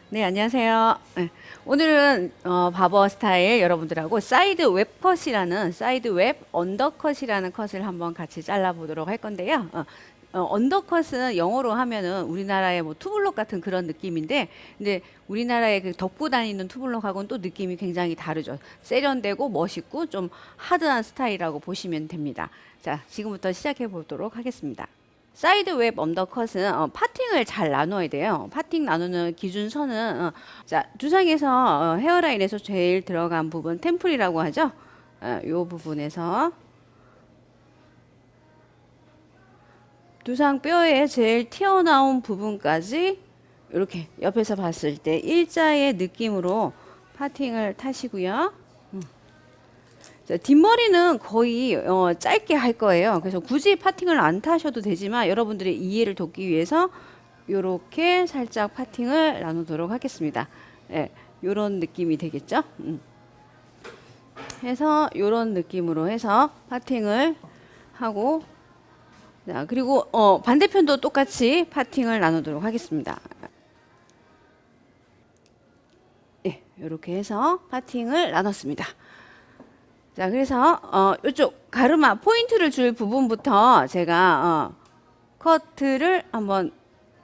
네, 안녕하세요. 네, 오늘은 바버 스타일 여러분들하고 사이드 웹 컷이라는 사이드 웹 언더컷이라는 컷을 한번 같이 잘라보도록 할 건데요. 언더컷은 영어로 하면은 우리나라의 뭐 투블럭 같은 그런 느낌인데, 근데 우리나라의 그 덮고 다니는 투블럭하고는 또 느낌이 굉장히 다르죠. 세련되고 멋있고 좀 하드한 스타일이라고 보시면 됩니다. 자, 지금부터 시작해 보도록 하겠습니다. 사이드 웹 언더컷은 파팅을 잘 나눠야 돼요. 파팅 나누는 기준선은 자, 두상에서 헤어라인에서 제일 들어간 부분 템플이라고 하죠. 이 부분에서 두상 뼈에 제일 튀어나온 부분까지 이렇게 옆에서 봤을 때 일자의 느낌으로 파팅을 타시고요. 자, 뒷머리는 거의 짧게 할 거예요. 그래서 굳이 파팅을 안 타셔도 되지만 여러분들의 이해를 돕기 위해서 이렇게 살짝 파팅을 나누도록 하겠습니다. 예, 요런 느낌이 되겠죠? 해서 요런 느낌으로 해서 파팅을 하고 자, 그리고 반대편도 똑같이 파팅을 나누도록 하겠습니다. 예, 이렇게 해서 파팅을 나눴습니다. 자, 그래서 이쪽 가르마 포인트를 줄 부분부터 제가 커트를 한번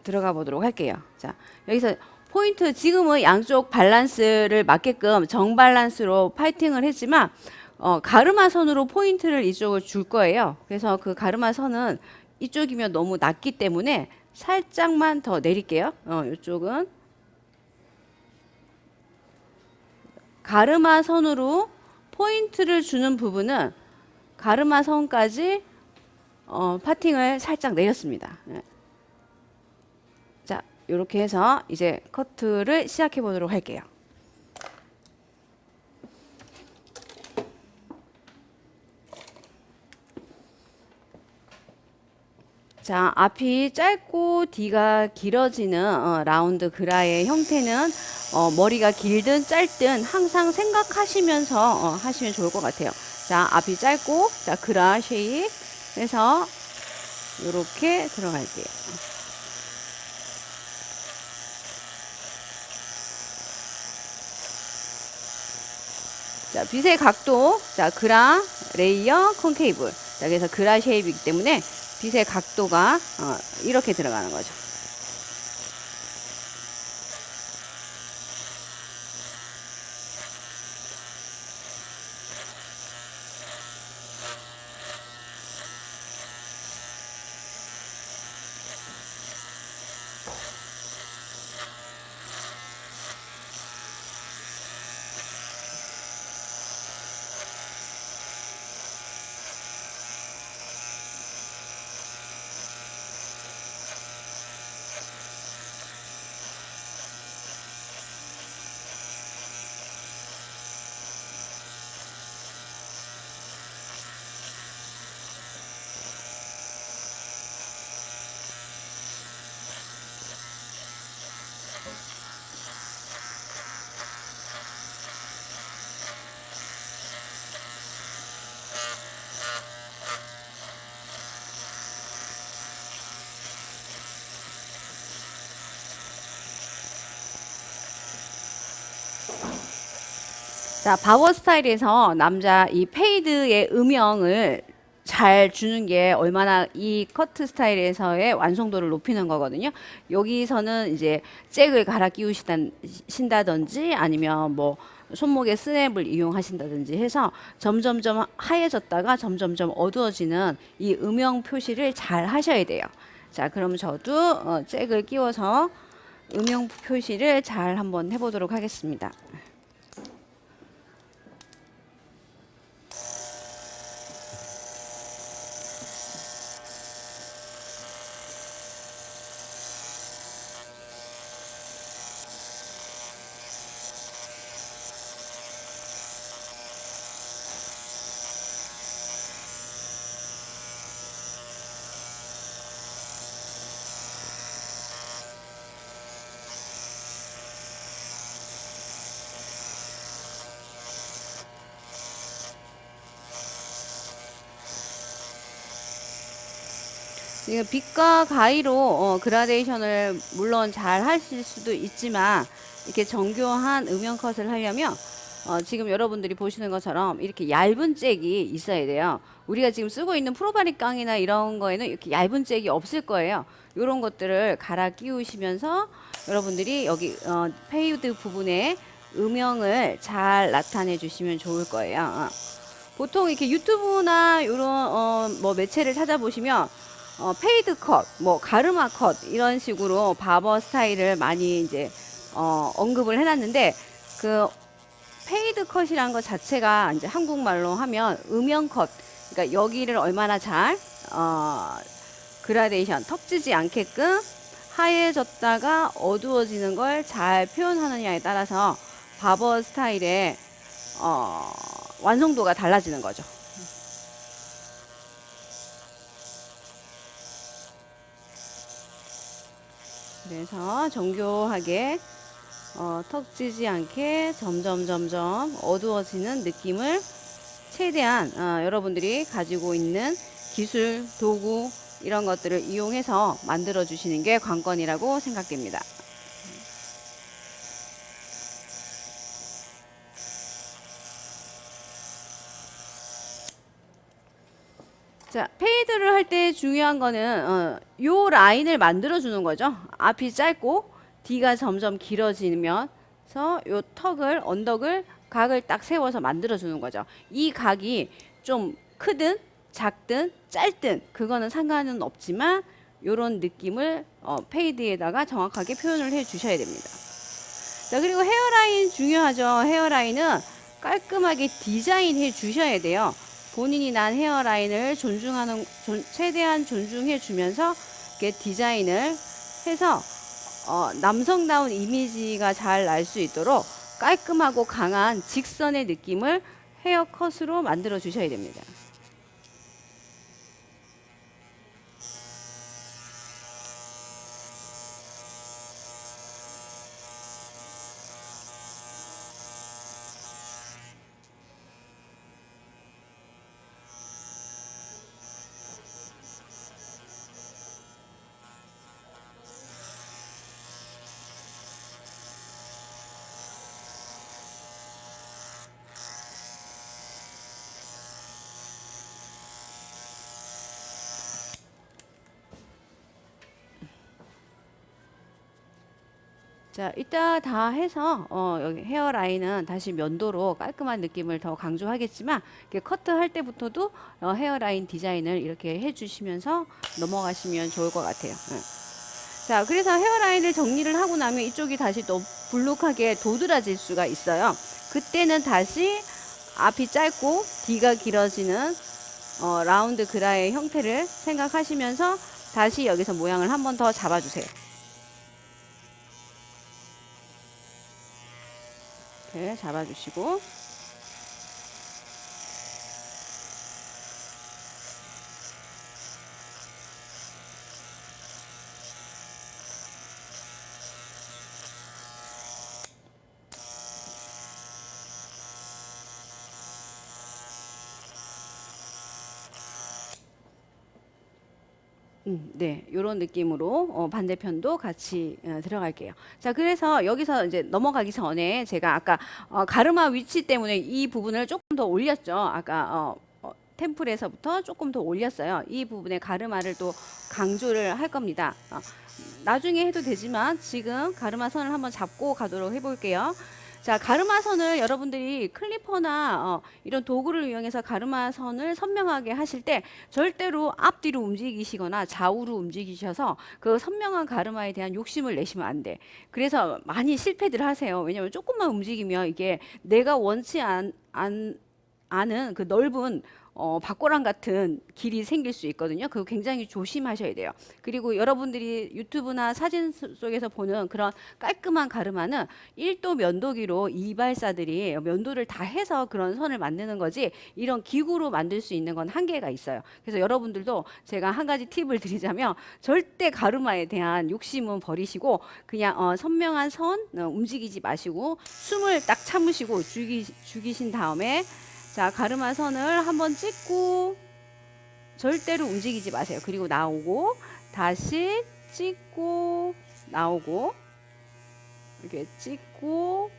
들어가 보도록 할게요. 자, 여기서 포인트 지금은 양쪽 밸런스를 맞게끔 정밸런스로 파이팅을 했지만 가르마 선으로 포인트를 이쪽을 줄 거예요. 그래서 그 가르마 선은 이쪽이면 너무 낮기 때문에 살짝만 더 내릴게요. 이쪽은 가르마 선으로 포인트를 주는 부분은 가르마 선까지 파팅을 살짝 내렸습니다. 예. 자, 이렇게 해서 이제 커트를 시작해 보도록 할게요. 자, 앞이 짧고 뒤가 길어지는 라운드 그라의 형태는 머리가 길든 짧든 항상 생각하시면서 하시면 좋을 것 같아요. 자, 앞이 짧고 자, 그라 쉐입 해서 이렇게 들어갈게요. 자, 빗의 각도, 자, 그라, 레이어, 컨케이블. 자, 그래서 그라 쉐입이기 때문에 빗의 각도가 이렇게 들어가는 거죠. 자, 바버 스타일에서 남자 이 페이드의 음영을 잘 주는 게 얼마나 이 커트 스타일에서의 완성도를 높이는 거거든요. 여기서는 이제 잭을 갈아 끼우신다든지 아니면 뭐 손목에 스냅을 이용하신다든지 해서 점점점 하얘졌다가 점점점 어두워지는 이 음영 표시를 잘 하셔야 돼요. 자, 그럼 저도 잭을 끼워서 음영 표시를 잘 한번 해보도록 하겠습니다. 지금 빛과 가위로 그라데이션을 물론 잘 하실 수도 있지만 이렇게 정교한 음영 컷을 하려면 지금 여러분들이 보시는 것처럼 이렇게 얇은 잭이 있어야 돼요. 우리가 지금 쓰고 있는 프로바리 깡이나 이런 거에는 이렇게 얇은 잭이 없을 거예요. 이런 것들을 갈아 끼우시면서 여러분들이 여기 페이드 부분에 음영을 잘 나타내 주시면 좋을 거예요. 보통 이렇게 유튜브나 이런 뭐 매체를 찾아보시면 페이드 컷, 뭐 가르마 컷 이런 식으로 바버 스타일을 많이 이제 언급을 해놨는데 그 페이드 컷이라는 것 자체가 이제 한국말로 하면 음영 컷, 그러니까 여기를 얼마나 잘 그라데이션 턱지지 않게끔 하얘졌다가 어두워지는 걸 잘 표현하느냐에 따라서 바버 스타일의 완성도가 달라지는 거죠. 그래서 정교하게 턱지지 않게 점점 어두워지는 느낌을 최대한 여러분들이 가지고 있는 기술, 도구 이런 것들을 이용해서 만들어 주시는 게 관건이라고 생각됩니다. 자, 페이드를 할 때 중요한 거는 요 라인을 만들어 주는 거죠. 앞이 짧고 뒤가 점점 길어지면서 요 턱을 언덕을 각을 딱 세워서 만들어 주는 거죠. 이 각이 좀 크든 작든 짧든 그거는 상관은 없지만 요런 느낌을 페이드에다가 정확하게 표현을 해 주셔야 됩니다. 자, 그리고 헤어라인 중요하죠. 헤어라인은 깔끔하게 디자인해 주셔야 돼요. 본인이 난 헤어라인을 최대한 존중해 주면서 이렇게 디자인을 해서 남성다운 이미지가 잘 날 수 있도록 깔끔하고 강한 직선의 느낌을 헤어컷으로 만들어 주셔야 됩니다. 자, 이따 다 해서 여기 헤어라인은 다시 면도로 깔끔한 느낌을 더 강조하겠지만 이렇게 커트할 때부터도 헤어라인 디자인을 이렇게 해주시면서 넘어가시면 좋을 것 같아요. 네. 자, 그래서 헤어라인을 정리를 하고 나면 이쪽이 다시 또 불룩하게 도드라질 수가 있어요. 그때는 다시 앞이 짧고 뒤가 길어지는 라운드 그라의 형태를 생각하시면서 다시 여기서 모양을 한 번 더 잡아주세요. 이렇게 잡아주시고 네, 이런 느낌으로 반대편도 같이 들어갈게요. 자, 그래서 여기서 이제 넘어가기 전에 제가 아까 가르마 위치 때문에 이 부분을 조금 더 올렸죠. 아까 템플에서부터 조금 더 올렸어요. 이 부분에 가르마를 또 강조를 할 겁니다. 나중에 해도 되지만 지금 가르마 선을 한번 잡고 가도록 해볼게요. 자, 가르마선을 여러분들이 클리퍼나 이런 도구를 이용해서 가르마선을 선명하게 하실 때 절대로 앞뒤로 움직이시거나 좌우로 움직이셔서 그 선명한 가르마에 대한 욕심을 내시면 안 돼. 그래서 많이 실패들 하세요. 왜냐면 조금만 움직이면 이게 내가 원치 않은 그 넓은 박고랑 같은 길이 생길 수 있거든요. 그거 굉장히 조심하셔야 돼요. 그리고 여러분들이 유튜브나 사진 속에서 보는 그런 깔끔한 가르마는 1도 면도기로 이발사들이 면도를 다 해서 그런 선을 만드는 거지 이런 기구로 만들 수 있는 건 한계가 있어요. 그래서 여러분들도 제가 한 가지 팁을 드리자면 절대 가르마에 대한 욕심은 버리시고 그냥 선명한 선 움직이지 마시고 숨을 딱 참으시고 죽이신 다음에 자, 가르마 선을 한번 찍고 절대로 움직이지 마세요. 그리고 나오고 다시 찍고 나오고 이렇게 찍고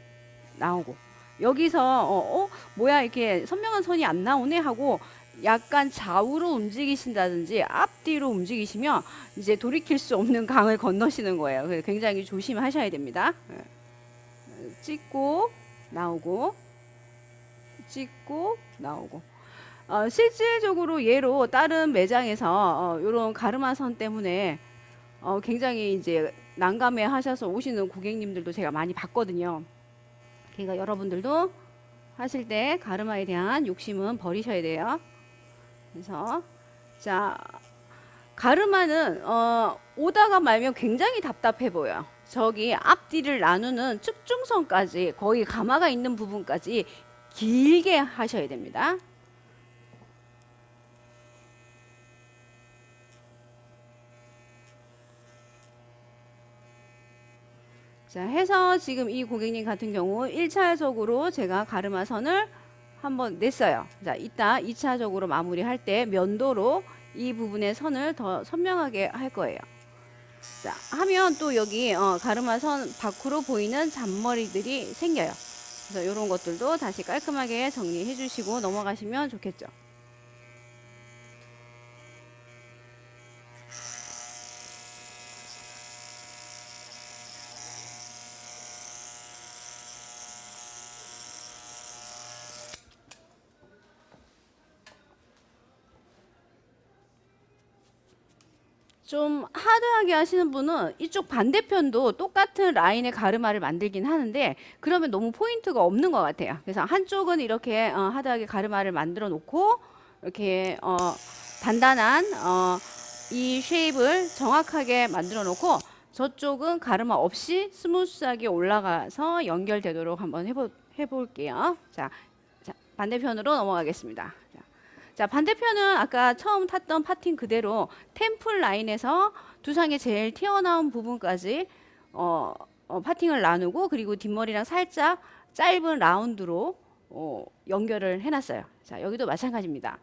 나오고 여기서 뭐야 이렇게 선명한 선이 안 나오네 하고 약간 좌우로 움직이신다든지 앞뒤로 움직이시면 이제 돌이킬 수 없는 강을 건너시는 거예요. 그래서 굉장히 조심하셔야 됩니다. 찍고 나오고 찍고 나오고 실질적으로 얘로 다른 매장에서 이런 가르마선 때문에 굉장히 이제 난감해 하셔서 오시는 고객님들도 제가 많이 봤거든요. 그러니까 여러분들도 하실 때 가르마에 대한 욕심은 버리셔야 돼요. 그래서 자 가르마는 오다가 말면 굉장히 답답해 보여요. 저기 앞뒤를 나누는 측중선까지 거의 가마가 있는 부분까지 길게 하셔야 됩니다. 자, 해서 지금 이 고객님 같은 경우 1차적으로 제가 가르마선을 한번 냈어요. 자, 이따 2차적으로 마무리할 때 면도로 이 부분의 선을 더 선명하게 할 거예요. 자, 하면 또 여기 가르마선 밖으로 보이는 잔머리들이 생겨요. 그래서 이런 것들도 다시 깔끔하게 정리해 주시고 넘어가시면 좋겠죠. 좀 하드하게 하시는 분은 이쪽 반대편도 똑같은 라인의 가르마를 만들긴 하는데 그러면 너무 포인트가 없는 것 같아요. 그래서 한쪽은 이렇게 하드하게 가르마를 만들어 놓고 이렇게 단단한 이 쉐입을 정확하게 만들어 놓고 저쪽은 가르마 없이 스무스하게 올라가서 연결되도록 한번 해볼게요. 자, 반대편으로 넘어가겠습니다. 자, 반대편은 아까 처음 탔던 파팅 그대로 템플 라인에서 두상의 제일 튀어나온 부분까지 파팅을 나누고 그리고 뒷머리랑 살짝 짧은 라운드로 연결을 해놨어요. 자, 여기도 마찬가지입니다.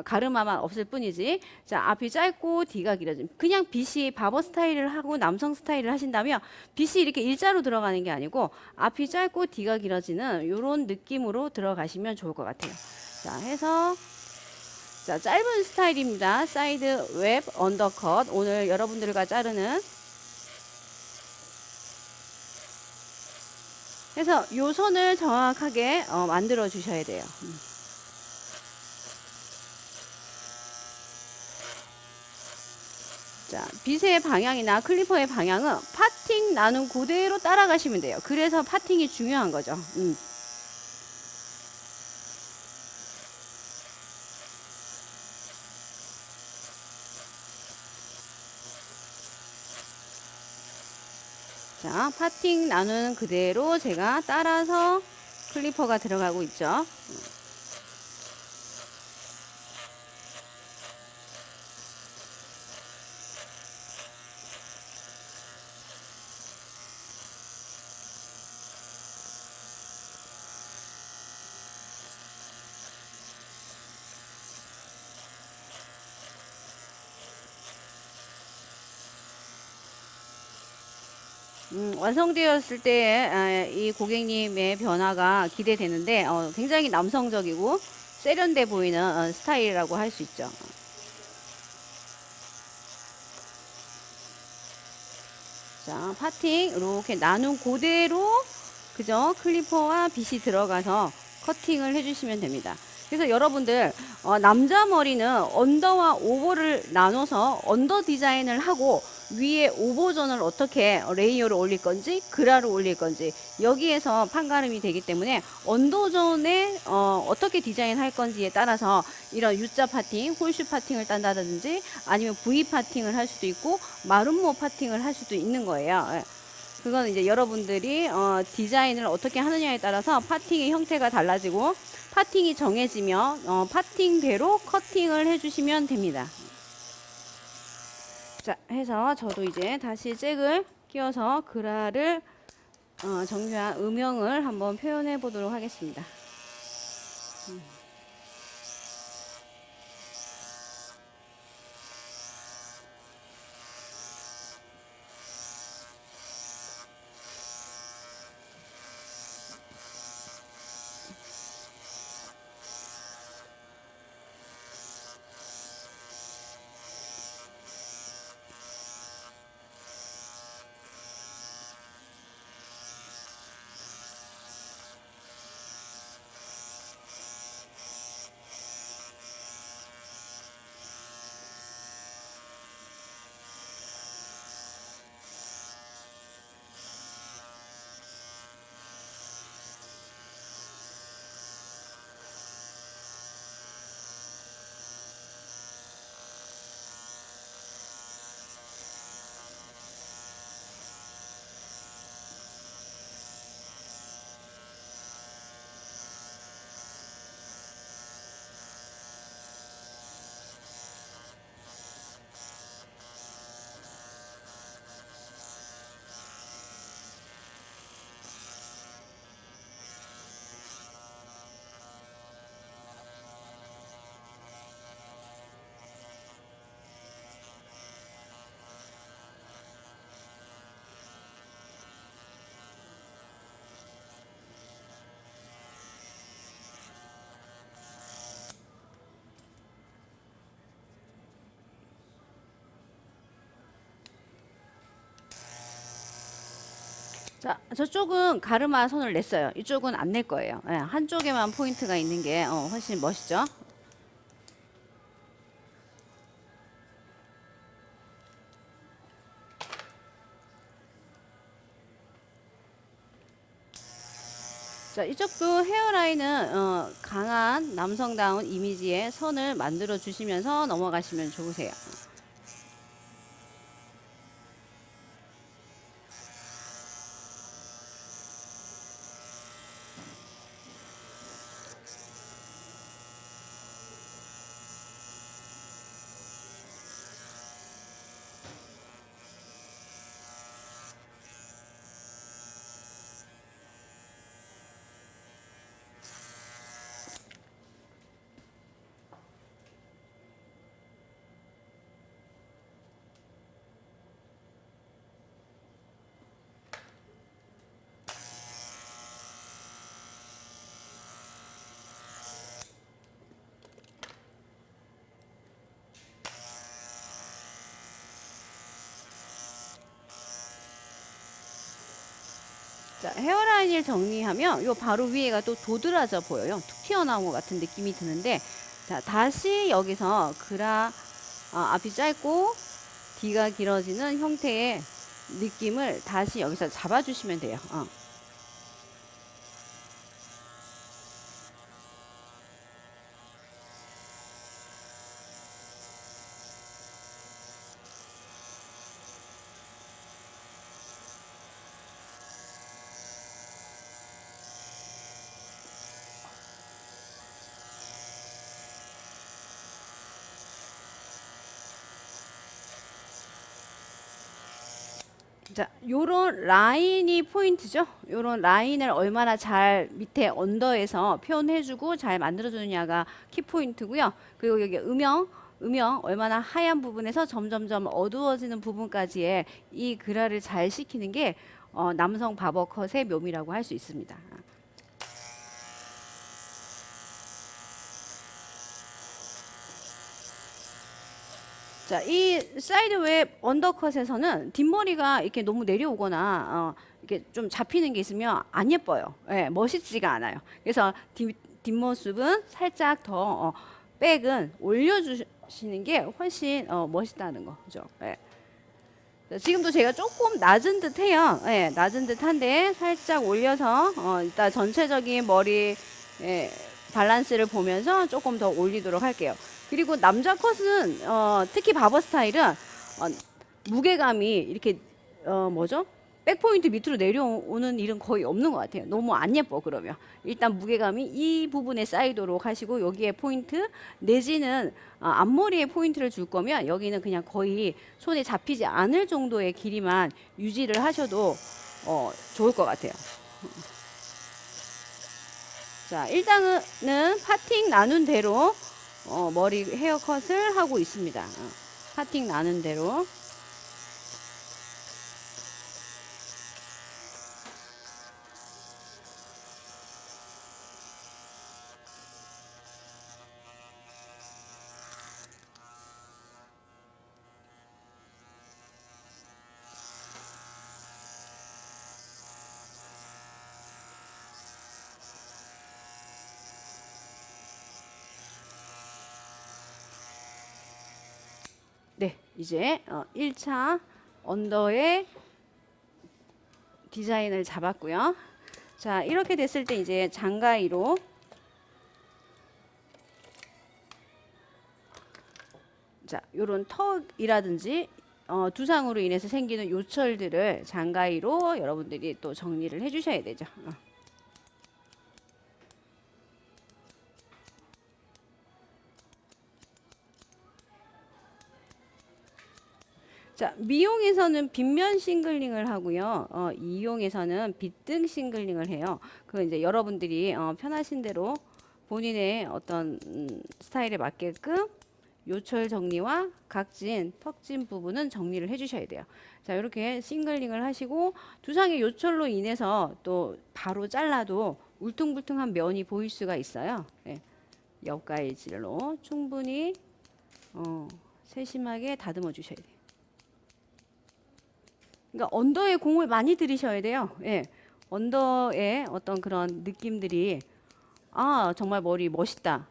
가르마만 없을 뿐이지. 자, 앞이 짧고 뒤가 길어짐. 그냥 빗이 바버 스타일을 하고 남성 스타일을 하신다면 빗이 이렇게 일자로 들어가는 게 아니고 앞이 짧고 뒤가 길어지는 이런 느낌으로 들어가시면 좋을 것 같아요. 자, 해서 자, 짧은 스타일입니다. 사이드 웹 언더컷. 오늘 여러분들과 자르는. 그래서 요 선을 정확하게 만들어 주셔야 돼요. 자, 빗의 방향이나 클리퍼의 방향은 파팅 나눈 그대로 따라가시면 돼요. 그래서 파팅이 중요한 거죠. 자, 파팅 나누는 그대로 제가 따라서 클리퍼가 들어가고 있죠. 완성되었을 때 이 고객님의 변화가 기대되는데 굉장히 남성적이고 세련돼 보이는 스타일이라고 할 수 있죠. 자, 파팅 이렇게 나눈 그대로 그죠? 클리퍼와 빗이 들어가서 커팅을 해주시면 됩니다. 그래서 여러분들 남자 머리는 언더와 오버를 나눠서 언더 디자인을 하고 위에 오버존을 어떻게 레이어를 올릴 건지 그라를 올릴 건지 여기에서 판가름이 되기 때문에 언더존에 어떻게 디자인할 건지에 따라서 이런 U자 파팅, 홀슈 파팅을 딴다든지 아니면 V 파팅을 할 수도 있고 마름모 파팅을 할 수도 있는 거예요. 그건 이제 여러분들이 디자인을 어떻게 하느냐에 따라서 파팅의 형태가 달라지고 파팅이 정해지면 파팅대로 커팅을 해주시면 됩니다. 자, 해서 저도 이제 다시 잭을 끼워서 그라를 정교한 음영을 한번 표현해 보도록 하겠습니다. 자, 저쪽은 가르마 선을 냈어요. 이쪽은 안 낼 거예요. 예, 한쪽에만 포인트가 있는 게 훨씬 멋있죠. 자, 이쪽도 헤어라인은 강한 남성다운 이미지의 선을 만들어 주시면서 넘어가시면 좋으세요. 자, 헤어라인을 정리하면 요 바로 위에가 또 도드라져 보여요. 툭 튀어나온 것 같은 느낌이 드는데, 자, 다시 여기서 앞이 짧고 뒤가 길어지는 형태의 느낌을 다시 여기서 잡아주시면 돼요. 자, 요런 라인이 포인트죠. 요런 라인을 얼마나 잘 밑에 언더에서 표현해주고 잘 만들어주느냐가 키포인트고요. 그리고 여기 음영 얼마나 하얀 부분에서 점점점 어두워지는 부분까지의 이 그라를 잘 시키는 게 남성 바버컷의 묘미라고 할 수 있습니다. 자, 이 사이드 웹 언더컷에서는 뒷머리가 이렇게 너무 내려오거나 이렇게 좀 잡히는 게 있으면 안 예뻐요. 예, 멋있지가 않아요. 그래서 뒷모습은 살짝 더 백은 올려주시는 게 훨씬 멋있다는 거죠. 예. 자, 지금도 제가 조금 낮은 듯해요. 예, 낮은 듯한데 살짝 올려서 일단 전체적인 머리 밸런스를 보면서 조금 더 올리도록 할게요. 그리고 남자 컷은 특히 바버 스타일은 무게감이 이렇게 뭐죠? 백포인트 밑으로 내려오는 일은 거의 없는 것 같아요. 너무 안 예뻐 그러면. 일단 무게감이 이 부분에 쌓이도록 하시고 여기에 포인트 내지는 앞머리에 포인트를 줄 거면 여기는 그냥 거의 손에 잡히지 않을 정도의 길이만 유지를 하셔도 좋을 것 같아요. 자, 일단은 파팅 나눈 대로 머리 헤어컷을 하고 있습니다. 파팅 나눈 대로. 네, 이제 1차 언더의 디자인을 잡았고요. 자, 이렇게 됐을 때 이제 장가위로 자, 요런 턱이라든지 두상으로 인해서 생기는 요철들을 장가위로 여러분들이 또 정리를 해 주셔야 되죠. 자, 미용에서는 빗면 싱글링을 하고요. 이용에서는 빗등 싱글링을 해요. 그 이제 여러분들이 편하신 대로 본인의 어떤 스타일에 맞게끔 요철 정리와 각진, 턱진 부분은 정리를 해주셔야 돼요. 자, 이렇게 싱글링을 하시고 두상의 요철로 인해서 또 바로 잘라도 울퉁불퉁한 면이 보일 수가 있어요. 네. 옆가위질로 충분히 세심하게 다듬어 주셔야 돼요. 그러니까 언더에 공을 많이 들이셔야 돼요. 예. 언더의 어떤 그런 느낌들이 아, 정말 머리 멋있다.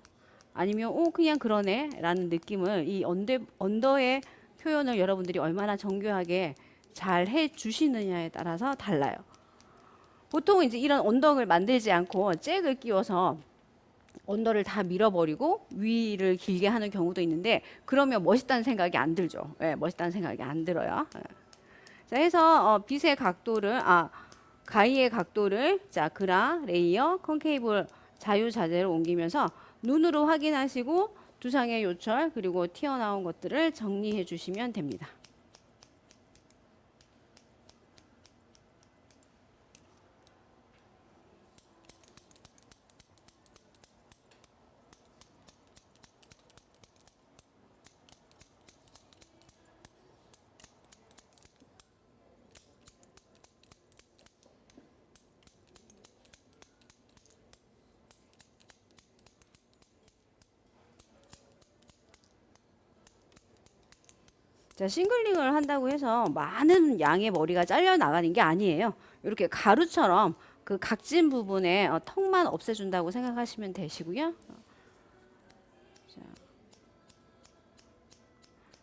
아니면 그냥 그러네 라는 느낌을 이 언더의 표현을 여러분들이 얼마나 정교하게 잘 해 주시느냐에 따라서 달라요. 보통 이제 이런 언덕을 만들지 않고 잭을 끼워서 언더를 다 밀어버리고 위를 길게 하는 경우도 있는데 그러면 멋있다는 생각이 안 들죠. 예, 멋있다는 생각이 안 들어요. 예. 자, 해서 빛의 각도를 가위의 각도를 자 그라, 레이어, 컨케이블 자유자재로 옮기면서 눈으로 확인하시고 두상의 요철 그리고 튀어나온 것들을 정리해 주시면 됩니다. 자, 싱글링을 한다고 해서 많은 양의 머리가 잘려 나가는 게 아니에요. 이렇게 가루처럼 그 각진 부분에 턱만 없애준다고 생각하시면 되시고요.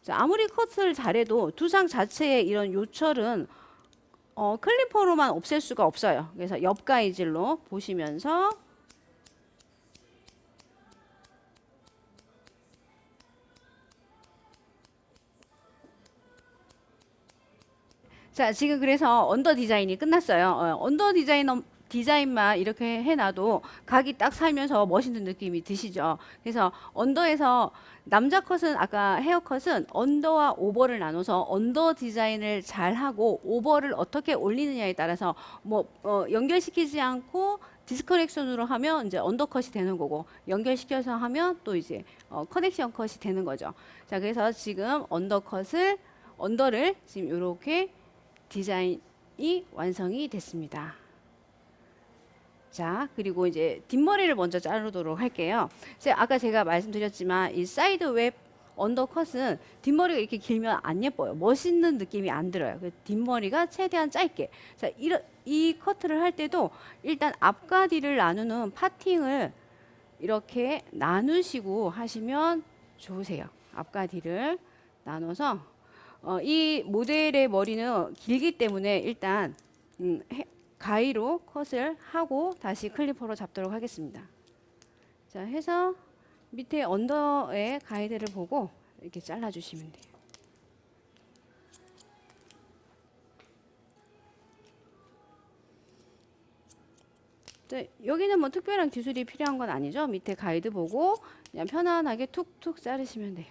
자, 아무리 컷을 잘해도 두상 자체의 이런 요철은 클리퍼로만 없앨 수가 없어요. 그래서 옆 가위질로 보시면서 자, 지금 그래서 언더 디자인이 끝났어요. 언더 디자인만 이렇게 해놔도 각이 딱 살면서 멋있는 느낌이 드시죠. 그래서 언더에서 남자 컷은 아까 헤어 컷은 언더와 오버를 나눠서 언더 디자인을 잘 하고 오버를 어떻게 올리느냐에 따라서 뭐 연결시키지 않고 디스커넥션으로 하면 이제 언더컷이 되는 거고 연결시켜서 하면 또 이제 커넥션 컷이 되는 거죠. 자, 그래서 지금 언더를 지금 이렇게 디자인이 완성이 됐습니다. 자, 그리고 이제 뒷머리를 먼저 자르도록 할게요. 아까 제가 말씀드렸지만 이 사이드 웹 언더컷은 뒷머리가 이렇게 길면 안 예뻐요. 멋있는 느낌이 안 들어요. 뒷머리가 최대한 짧게. 자, 이 커트를 할 때도 일단 앞과 뒤를 나누는 파팅을 이렇게 나누시고 하시면 좋으세요. 앞과 뒤를 나눠서 이 모델의 머리는 길기 때문에 일단 가위로 컷을 하고 다시 클리퍼로 잡도록 하겠습니다. 자, 해서 밑에 언더의 가이드를 보고 이렇게 잘라주시면 돼요. 자, 여기는 뭐 특별한 기술이 필요한 건 아니죠. 밑에 가이드 보고 그냥 편안하게 툭툭 자르시면 돼요.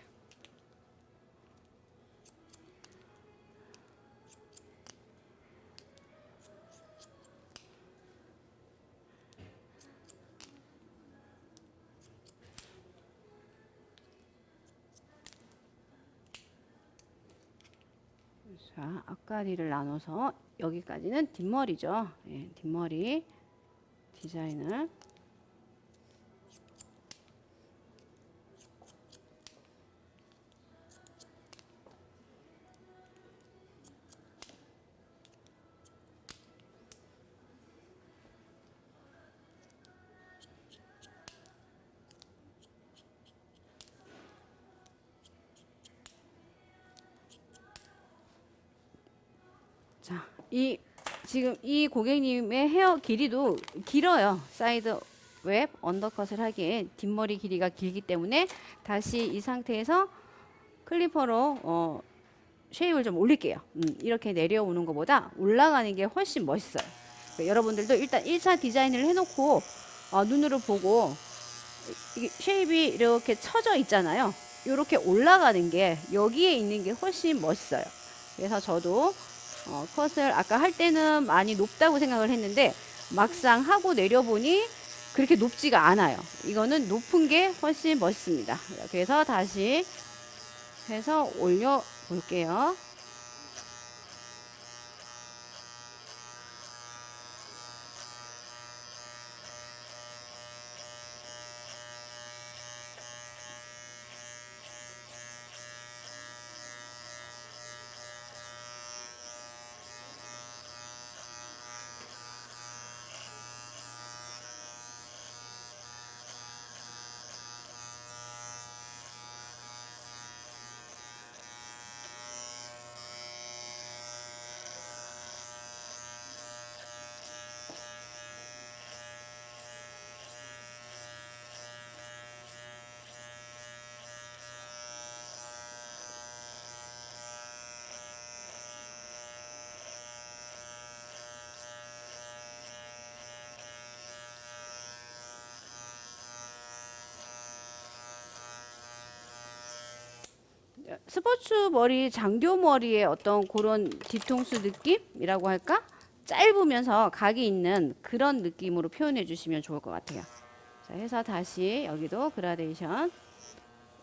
자, 앞가리를 나눠서 여기까지는 뒷머리죠. 예, 뒷머리 디자인을 자, 지금 이 고객님의 헤어 길이도 길어요. 사이드 웹 언더컷을 하기에 뒷머리 길이가 길기 때문에 다시 이 상태에서 클리퍼로 쉐입을 좀 올릴게요. 이렇게 내려오는 것보다 올라가는 게 훨씬 멋있어요. 그러니까 여러분들도 일단 1차 디자인을 해놓고 눈으로 보고 이게 쉐입이 이렇게 처져 있잖아요. 이렇게 올라가는 게 여기에 있는 게 훨씬 멋있어요. 그래서 저도 컷을 아까 할 때는 많이 높다고 생각을 했는데 막상 하고 내려보니 그렇게 높지가 않아요. 이거는 높은 게 훨씬 멋있습니다. 그래서 다시 해서 올려 볼게요. 스포츠 머리, 장교 머리의 어떤 그런 뒤통수 느낌이라고 할까? 짧으면서 각이 있는 그런 느낌으로 표현해 주시면 좋을 것 같아요. 자, 해서 다시 여기도 그라데이션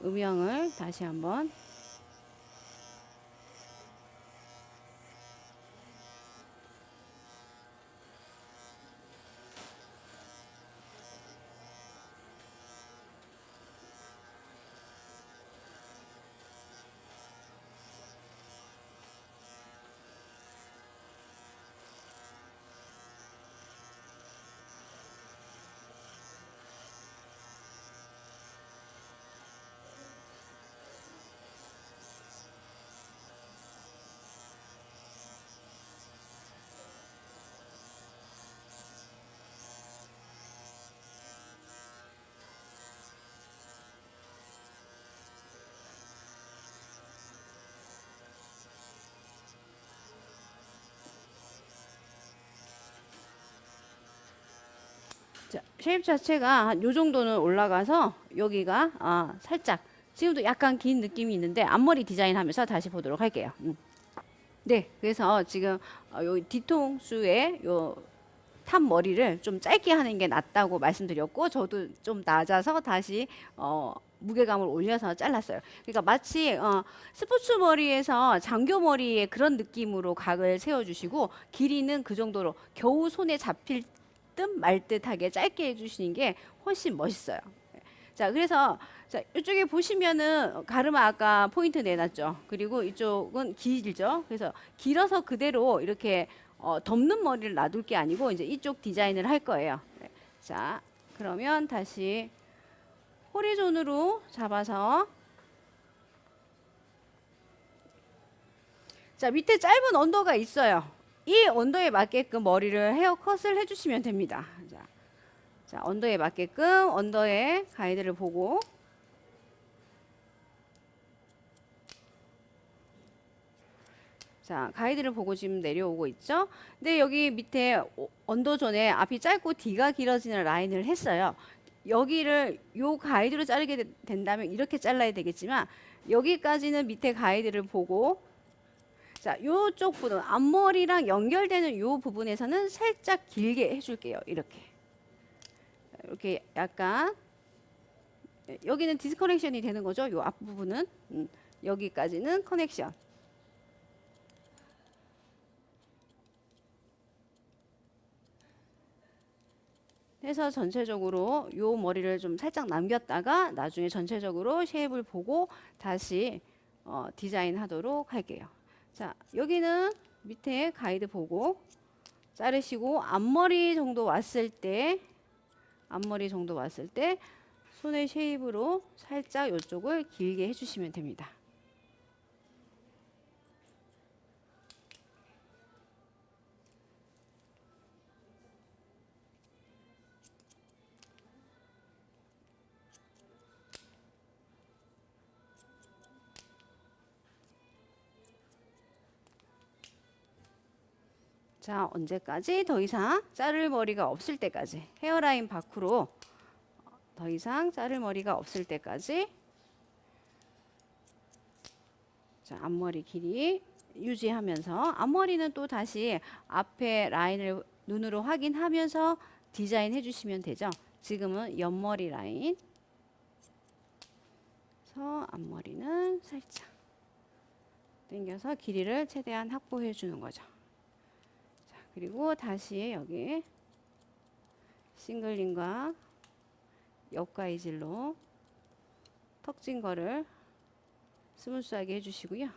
음영을 다시 한번. 자, 쉐입 자체가 한 요 정도는 올라가서 여기가 살짝 지금도 약간 긴 느낌이 있는데 앞머리 디자인 하면서 다시 보도록 할게요. 네, 그래서 지금 요 뒤통수에 요 탑 머리를 좀 짧게 하는 게 낫다고 말씀드렸고 저도 좀 낮아서 다시 무게감을 올려서 잘랐어요. 그러니까 마치 스포츠 머리에서 장교 머리의 그런 느낌으로 각을 세워주시고 길이는 그 정도로 겨우 손에 잡힐 듯 말 듯하게 짧게 해주시는 게 훨씬 멋있어요. 자, 그래서 자, 이쪽에 보시면은 가르마 아까 포인트 내놨죠. 그리고 이쪽은 길죠. 그래서 길어서 그대로 이렇게 덮는 머리를 놔둘 게 아니고 이제 이쪽 디자인을 할 거예요. 네. 자, 그러면 다시 호리존으로 잡아서 자, 밑에 짧은 언더가 있어요. 이 언더에 맞게끔 머리를 헤어컷을 해주시면 됩니다. 자, 언더에 맞게끔 언더의 가이드를 보고 자, 가이드를 보고 지금 내려오고 있죠. 근데 여기 밑에 언더존에 앞이 짧고 뒤가 길어지는 라인을 했어요. 여기를 요 가이드로 자르게 된다면 이렇게 잘라야 되겠지만 여기까지는 밑에 가이드를 보고 자, 요쪽 부분 앞머리랑 연결되는 요 부분에서는 살짝 길게 해줄게요. 이렇게 약간 여기는 디스커넥션이 되는 거죠. 요 앞부분은 여기까지는 커넥션. 해서 전체적으로 요 머리를 좀 살짝 남겼다가 나중에 전체적으로 쉐입을 보고 다시 디자인 하도록 할게요. 자, 여기는 밑에 가이드 보고 자르시고 앞머리 정도 왔을 때 손의 쉐입으로 살짝 이쪽을 길게 해주시면 됩니다. 자, 언제까지? 더 이상 자를 머리가 없을 때까지 헤어라인 밖으로 더 이상 자를 머리가 없을 때까지 자, 앞머리 길이 유지하면서 앞머리는 또 다시 앞에 라인을 눈으로 확인하면서 디자인 해주시면 되죠. 지금은 옆머리 라인 그래서 앞머리는 살짝 당겨서 길이를 최대한 확보해 주는 거죠. 자, 그리고 다시 여기 싱글링과 옆가이질로 턱진 거를 스무스하게 해주시고요.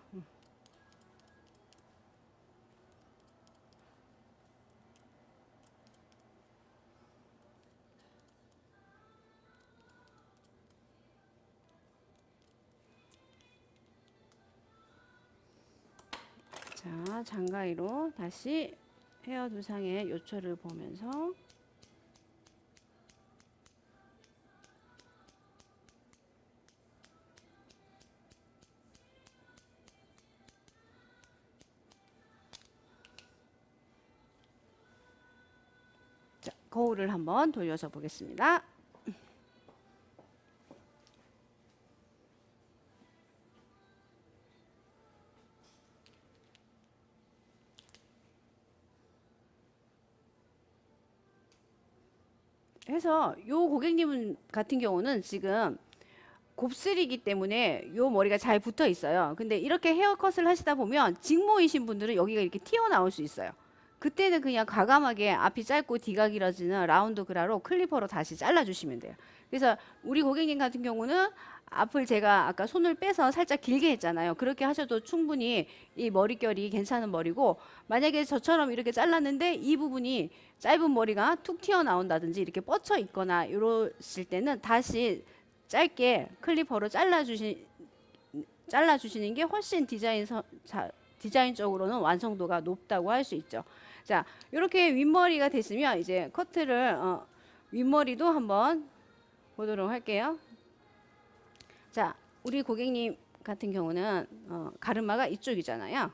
자, 장가위로 다시 헤어 두상의 요철을 보면서 자, 거울을 한번 돌려서 보겠습니다. 해서 요 고객님 같은 경우는 지금 곱슬이기 때문에 요 머리가 잘 붙어 있어요. 근데 이렇게 헤어컷을 하시다 보면 직모이신 분들은 여기가 이렇게 튀어나올 수 있어요. 그때는 그냥 과감하게 앞이 짧고 뒤가 길어지는 라운드 그라로 클리퍼로 다시 잘라주시면 돼요. 그래서 우리 고객님 같은 경우는 앞을 제가 아까 손을 빼서 살짝 길게 했잖아요. 그렇게 하셔도 충분히 이 머릿결이 괜찮은 머리고, 만약에 저처럼 이렇게 잘랐는데 이 부분이 짧은 머리가 툭 튀어나온다든지 이렇게 뻗쳐 있거나 이러실 때는 다시 짧게 클리퍼로 잘라주시는 게 훨씬 디자인적으로는 완성도가 높다고 할 수 있죠. 자, 이렇게 윗머리가 됐으면 이제 커트를 윗머리도 한번 보도록 할게요. 자, 우리 고객님 같은 경우는 가르마가 이쪽이잖아요.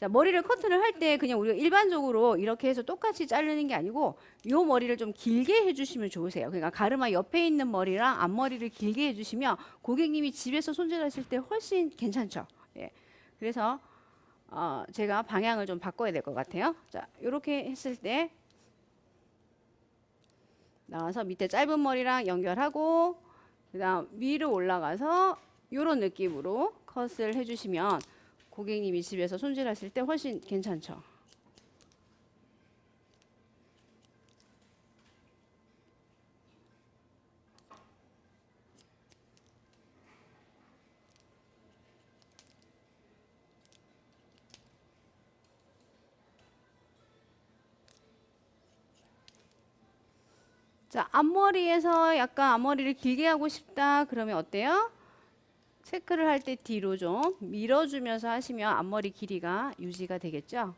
자, 머리를 커트를 할 때 그냥 우리가 일반적으로 이렇게 해서 똑같이 자르는 게 아니고 요 머리를 좀 길게 해주시면 좋으세요. 그러니까 가르마 옆에 있는 머리랑 앞머리를 길게 해주시면 고객님이 집에서 손질하실 때 훨씬 괜찮죠. 예. 그래서 제가 방향을 좀 바꿔야 될 것 같아요. 자, 이렇게 했을 때 나와서 밑에 짧은 머리랑 연결하고 그다음 위로 올라가서 이런 느낌으로 컷을 해주시면 고객님이 집에서 손질하실 때 훨씬 괜찮죠. 자, 앞머리에서 약간 앞머리를 길게 하고 싶다 그러면 어때요? 체크를 할 때 뒤로 좀 밀어주면서 하시면 앞머리 길이가 유지가 되겠죠.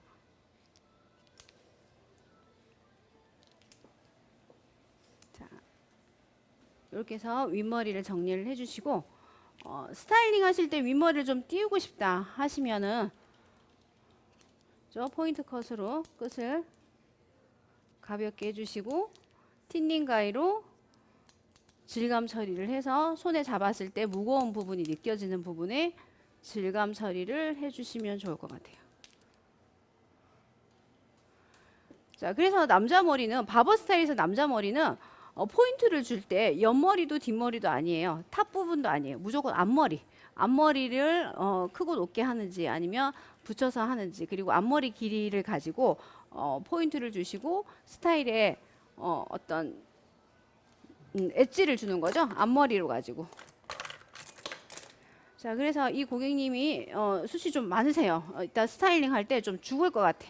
자, 이렇게 해서 윗머리를 정리를 해주시고 스타일링 하실 때 윗머리를 좀 띄우고 싶다 하시면은 저 포인트 컷으로 끝을 가볍게 해주시고 틴닝 가위로 질감 처리를 해서 손에 잡았을 때 무거운 부분이 느껴지는 부분에 질감 처리를 해주시면 좋을 것 같아요. 자, 그래서 남자 머리는 바버 스타일에서 남자 머리는 포인트를 줄 때 옆머리도 뒷머리도 아니에요. 탑 부분도 아니에요. 무조건 앞머리. 앞머리를 크고 높게 하는지 아니면 붙여서 하는지, 그리고 앞머리 길이를 가지고 포인트를 주시고 스타일에 어떤 엣지를 주는 거죠. 앞머리로 가지고. 자, 그래서 이 고객님이 숱이 좀 많으세요. 이따 스타일링 할 때 좀 죽을 것 같아.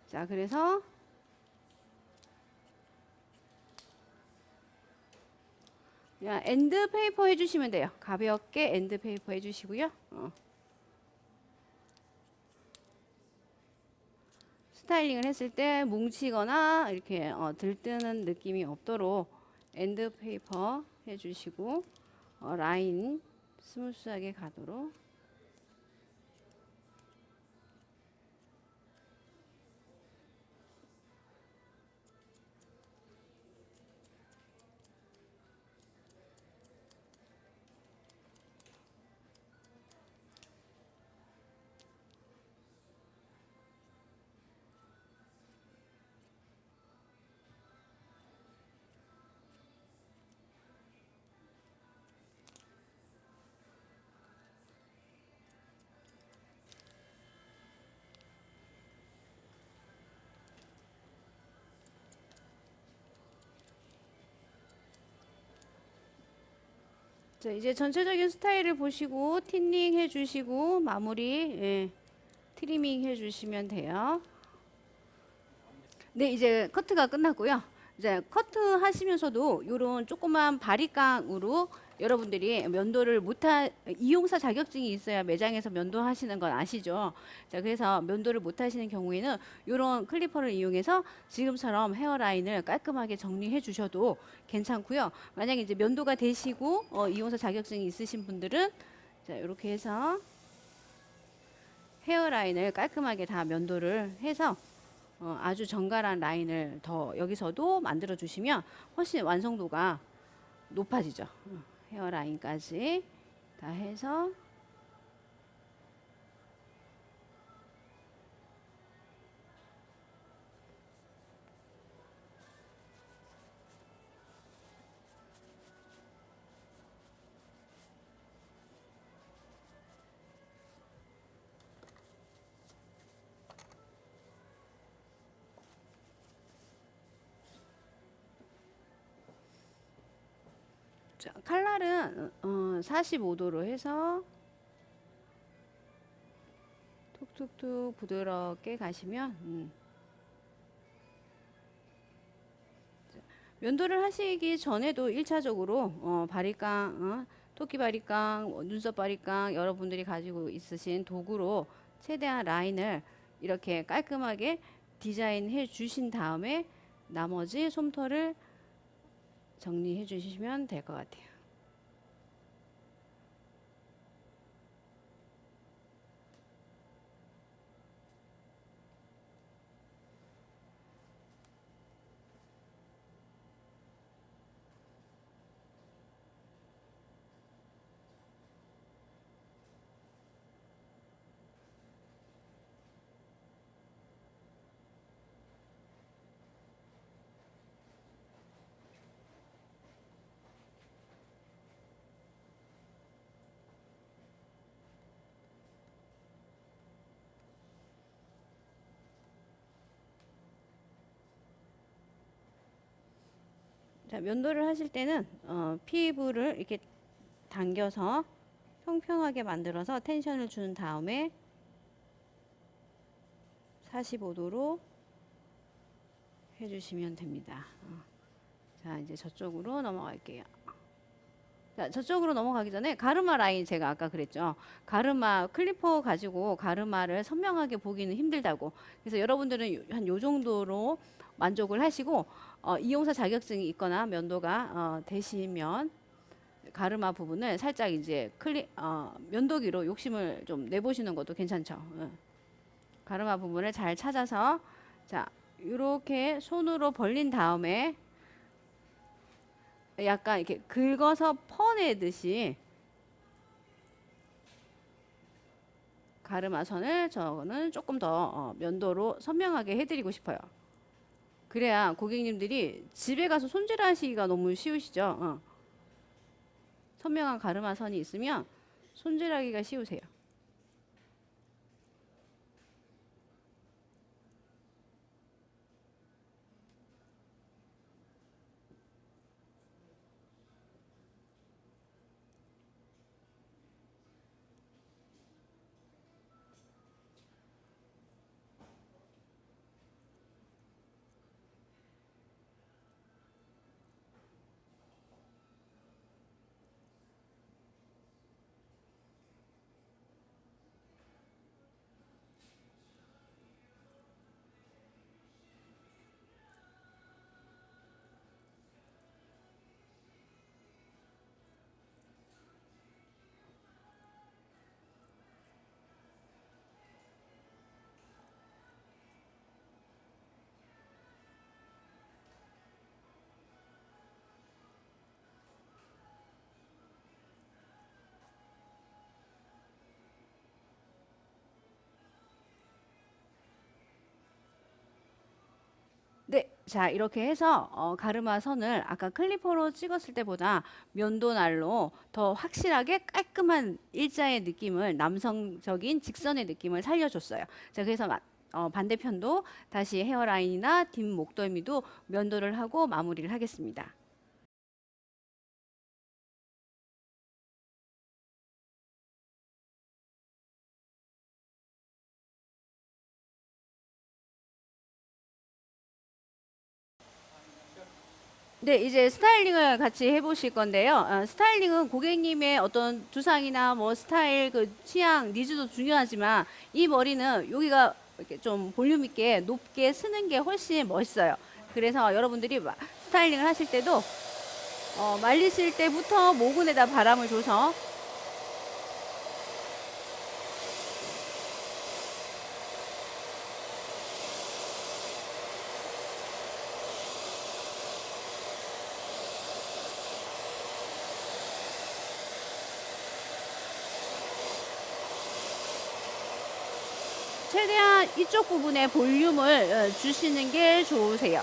자, 그래서 그냥 엔드 페이퍼 해주시면 돼요. 가볍게 엔드 페이퍼 해주시고요. 스타일링을 했을 때 뭉치거나 이렇게 들뜨는 느낌이 없도록 엔드 페이퍼 해주시고 라인 스무스하게 가도록. 자, 이제 전체적인 스타일을 보시고 틴닝 해주시고 마무리 트리밍 해주시면 돼요. 네, 이제 커트가 끝났고요. 이제 커트 하시면서도 이런 조그만 바리깡으로 여러분들이 면도를 이용사 자격증이 있어야 매장에서 면도하시는 건 아시죠? 자, 그래서 면도를 못 하시는 경우에는 이런 클리퍼를 이용해서 지금처럼 헤어라인을 깔끔하게 정리해 주셔도 괜찮고요. 만약에 이제 면도가 되시고 이용사 자격증이 있으신 분들은 자, 이렇게 해서 헤어라인을 깔끔하게 다 면도를 해서 아주 정갈한 라인을 더 여기서도 만들어 주시면 훨씬 완성도가 높아지죠. 헤어라인까지 다 해서 자, 칼날은 45도로 해서 툭툭툭 부드럽게 가시면 면도를 하시기 전에도 1차적으로 바리깡, 토끼 바리깡, 눈썹 바리깡 여러분들이 가지고 있으신 도구로 최대한 라인을 이렇게 깔끔하게 디자인해 주신 다음에 나머지 솜털을 정리해 주시면 될 것 같아요. 자, 면도를 하실 때는 피부를 이렇게 당겨서 평평하게 만들어서 텐션을 준 다음에 45도로 해주시면 됩니다. 자, 이제 저쪽으로 넘어갈게요. 자, 저쪽으로 넘어가기 전에 가르마 라인 제가 아까 그랬죠. 가르마 클리퍼 가지고 가르마를 선명하게 보기는 힘들다고. 그래서 여러분들은 한 요 정도로 만족을 하시고 이용사 자격증이 있거나 면도가 되시면 가르마 부분을 살짝 이제 면도기로 욕심을 좀 내보시는 것도 괜찮죠. 가르마 부분을 잘 찾아서 자, 이렇게 손으로 벌린 다음에 약간 이렇게 긁어서 퍼내듯이 가르마선을 저는 조금 더 면도로 선명하게 해드리고 싶어요. 그래야 고객님들이 집에 가서 손질하시기가 너무 쉬우시죠. 선명한 가르마선이 있으면 손질하기가 쉬우세요. 네, 자 이렇게 해서 가르마 선을 아까 클리퍼로 찍었을 때보다 면도날로 더 확실하게 깔끔한 일자의 느낌을 남성적인 직선의 느낌을 살려줬어요. 자 그래서 반대편도 다시 헤어라인이나 뒷 목덜미도 면도를 하고 마무리를 하겠습니다. 네, 이제 스타일링을 같이 해보실 건데요. 스타일링은 고객님의 어떤 두상이나 뭐 스타일, 그 취향, 니즈도 중요하지만 이 머리는 여기가 이렇게 좀 볼륨 있게 높게 쓰는 게 훨씬 멋있어요. 그래서 여러분들이 스타일링을 하실 때도 말리실 때부터 모근에다 바람을 줘서 최대한 이쪽 부분에 볼륨을 주시는 게 좋으세요.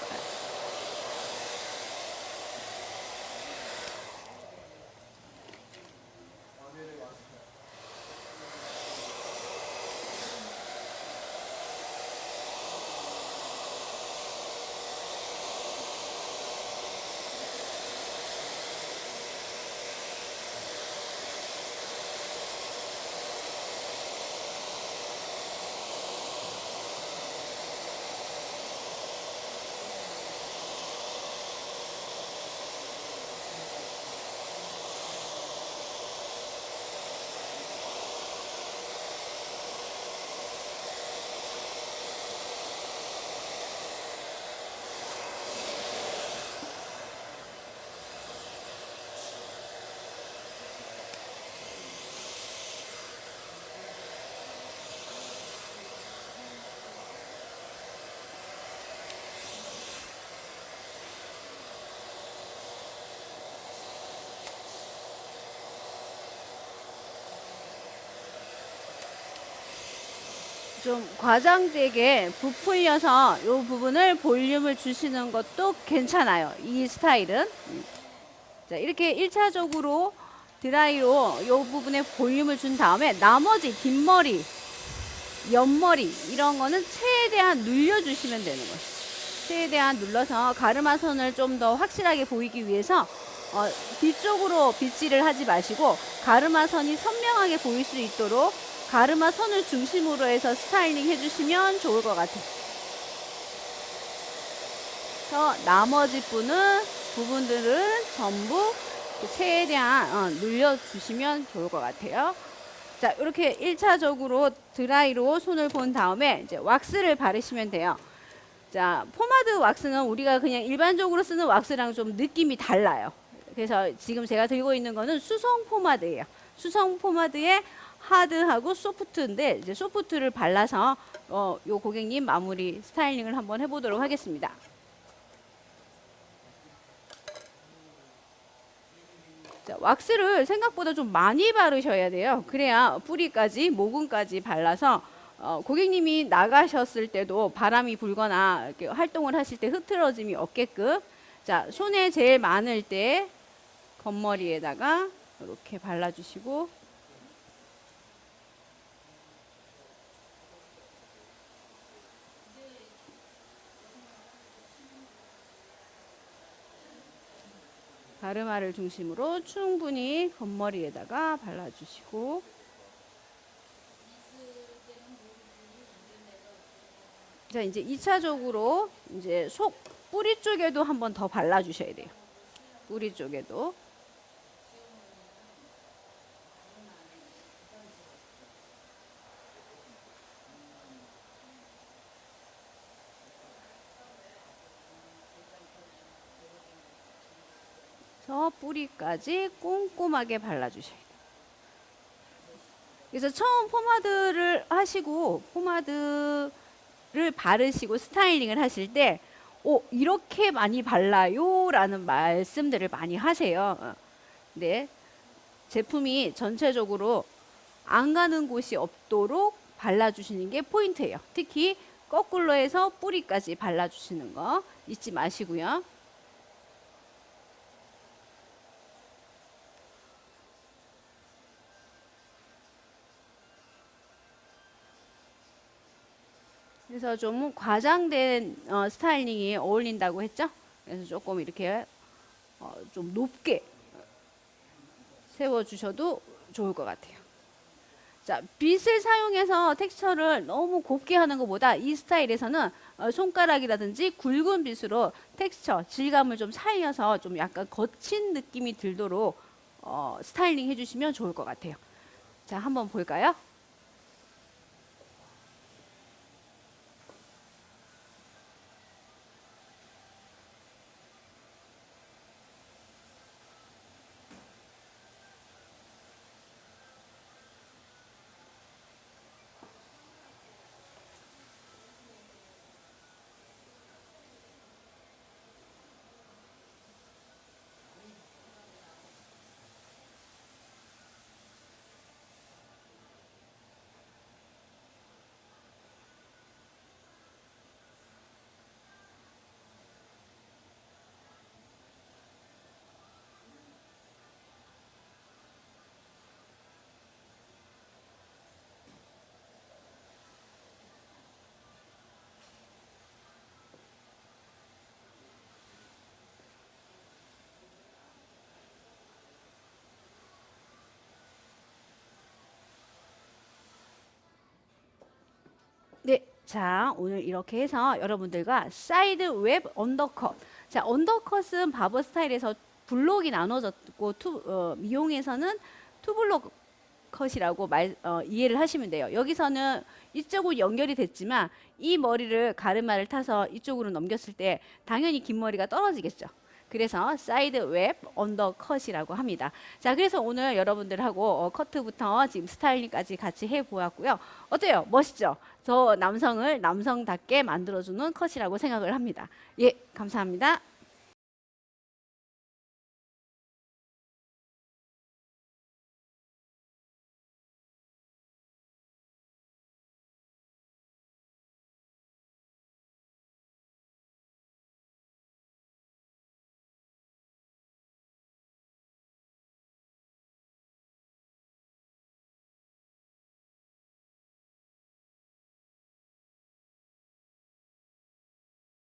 좀 과장되게 부풀려서 이 부분을 볼륨을 주시는 것도 괜찮아요. 이 스타일은. 자, 이렇게 1차적으로 드라이로 이 부분에 볼륨을 준 다음에 나머지 뒷머리, 옆머리 이런 거는 최대한 눌려주시면 되는 거예요. 최대한 눌러서 가르마선을 좀 더 확실하게 보이기 위해서 뒤쪽으로 빗질을 하지 마시고 가르마선이 선명하게 보일 수 있도록 가르마선을 중심으로 해서 스타일링 해주시면 좋을 것 같아요. 그래서 나머지 부분들은 전부 최대한 눌려주시면 좋을 것 같아요. 자, 이렇게 1차적으로 드라이로 손을 본 다음에 이제 왁스를 바르시면 돼요. 자, 포마드 왁스는 우리가 그냥 일반적으로 쓰는 왁스랑 좀 느낌이 달라요. 그래서 지금 제가 들고 있는 거는 수성 포마드예요. 수성 포마드에 하드하고 소프트인데 이제 소프트를 발라서 요 고객님 마무리 스타일링을 한번 해보도록 하겠습니다. 자, 왁스를 생각보다 좀 많이 바르셔야 돼요. 그래야 뿌리까지 모근까지 발라서 고객님이 나가셨을 때도 바람이 불거나 이렇게 활동을 하실 때 흐트러짐이 없게끔. 자, 손에 제일 많을 때 겉머리에다가 이렇게 발라주시고 가르마를 중심으로 충분히 겉머리에다가 발라주시고 자, 이제 2차적으로 이제 속 뿌리 쪽에도 한번 더 발라주셔야 돼요. 뿌리 쪽에도. 그래서 뿌리까지 꼼꼼하게 발라주셔야 돼요. 그래서 처음 포마드를 하시고 포마드를 바르시고 스타일링을 하실 때 이렇게 많이 발라요? 라는 말씀들을 많이 하세요. 네. 제품이 전체적으로 안 가는 곳이 없도록 발라주시는 게 포인트예요. 특히 거꾸로 해서 뿌리까지 발라주시는 거 잊지 마시고요. 그래서 좀 과장된 스타일링이 어울린다고 했죠. 그래서 조금 이렇게 좀 높게 세워주셔도 좋을 것 같아요. 자, 빗을 사용해서 텍스처를 너무 곱게 하는 것보다 이 스타일에서는 손가락이라든지 굵은 빗으로 텍스처, 질감을 좀 살려서 좀 약간 거친 느낌이 들도록 스타일링 해주시면 좋을 것 같아요. 자, 한번 볼까요? 네, 자, 오늘 이렇게 해서 여러분들과 사이드 웹 언더컷. 자, 언더컷은 바버 스타일에서 블록이 나눠졌고 미용에서는 투블록 컷이라고 이해를 하시면 돼요. 여기서는 이쪽으로 연결이 됐지만 이 머리를 가르마를 타서 이쪽으로 넘겼을 때 당연히 긴 머리가 떨어지겠죠. 그래서 사이드 웹 언더컷이라고 합니다. 자, 그래서 오늘 여러분들하고 커트부터 지금 스타일링까지 같이 해보았고요. 어때요? 멋있죠? 저 남성을 남성답게 만들어주는 컷이라고 생각을 합니다. 예, 감사합니다.